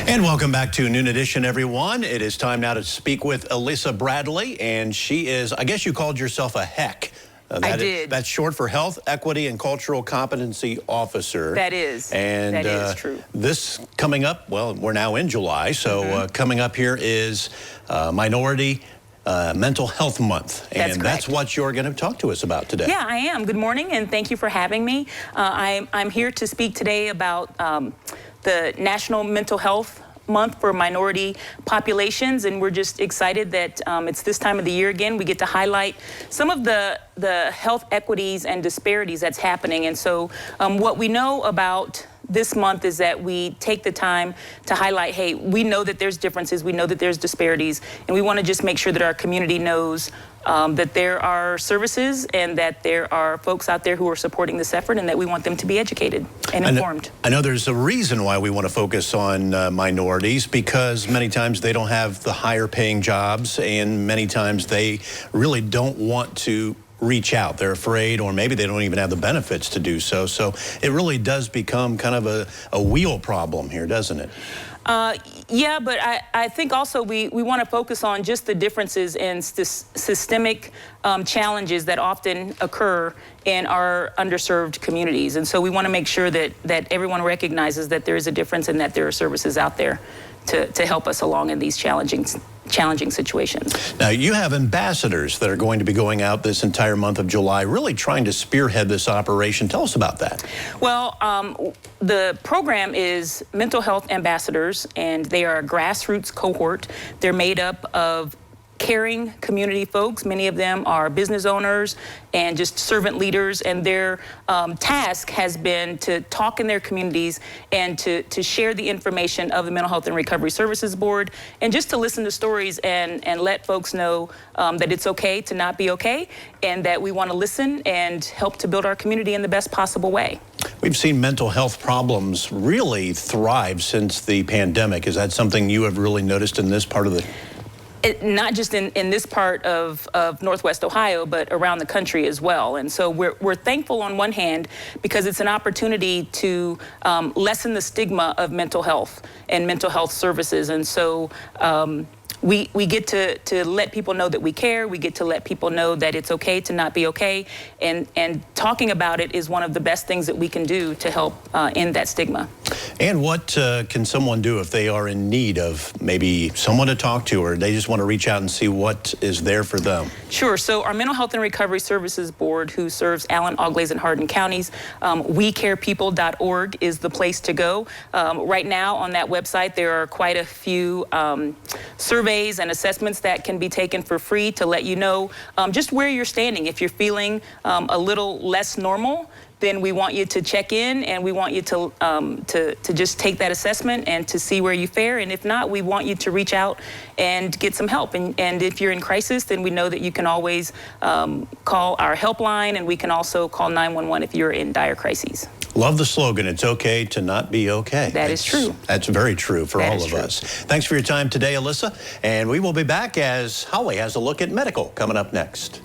And welcome back to Noon Edition, everyone. It is time now to speak with Elisa Bradley, and she is, I guess you called yourself a HEC. I did. That's short for Health, Equity, and Cultural Competency Officer. That is. And that is true. This coming up, well, we're now in July, so coming up here is Minority Mental Health Month. And that's what you're going to talk to us about today. Yeah, I am. Good morning, and thank you for having me. I'm here to speak today about the National Mental Health Month for minority populations, and we're just excited that it's this time of the year again. We get to highlight some of the health equities and disparities that's happening. And so what we know about this month is that we take the time to highlight, hey, we know that there's differences, we know that there's disparities, and we want to just make sure that our community knows that there are services and that there are folks out there who are supporting this effort, and that we want them to be educated and informed. I know there's a reason why we want to focus on minorities, because many times they don't have the higher paying jobs, and many times they really don't want to reach out. They're afraid, or maybe they don't even have the benefits to do so. So it really does become kind of a wheel problem here, doesn't it? Yeah, but I think also we want to focus on just the differences and systemic challenges that often occur in our underserved communities. And so we want to make sure that everyone recognizes that there is a difference and that there are services out there to help us along in these challenging situations. Now, you have ambassadors that are going to be going out this entire month of July, really trying to spearhead this operation. Tell us about that. Well, the program is Mental Health Ambassadors, and they are a grassroots cohort. They're made up of caring community folks. Many of them are business owners and just servant leaders, and their task has been to talk in their communities and to share the information of the Mental Health and Recovery Services Board, and just to listen to stories and let folks know that it's okay to not be okay, and that we want to listen and help to build our community in the best possible way. We've seen mental health problems really thrive since the pandemic. Is that something you have really noticed in this part of the not just in this part of Northwest Ohio, but around the country as well. And so we're thankful on one hand because it's an opportunity to lessen the stigma of mental health and mental health services. And so we get to let people know that we care. We get to let people know that it's okay to not be okay. And talking about it is one of the best things that we can do to help end that stigma. And what can someone do if they are in need of maybe someone to talk to, or they just want to reach out and see what is there for them? Sure. So our Mental Health and Recovery Services Board, who serves Allen, Auglaize, and Hardin counties, wecarepeople.org is the place to go. Right now on that website, there are quite a few surveys and assessments that can be taken for free to let you know just where you're standing. If you're feeling a little less normal, then we want you to check in, and we want you to just take that assessment and to see where you fare. And if not, we want you to reach out and get some help. And if you're in crisis, then we know that you can always call our helpline, and we can also call 911 if you're in dire crises. Love the slogan, it's okay to not be okay. That is true. That's very true for all of us. Thanks for your time today, Elisa. And we will be back as Holly has a look at medical coming up next.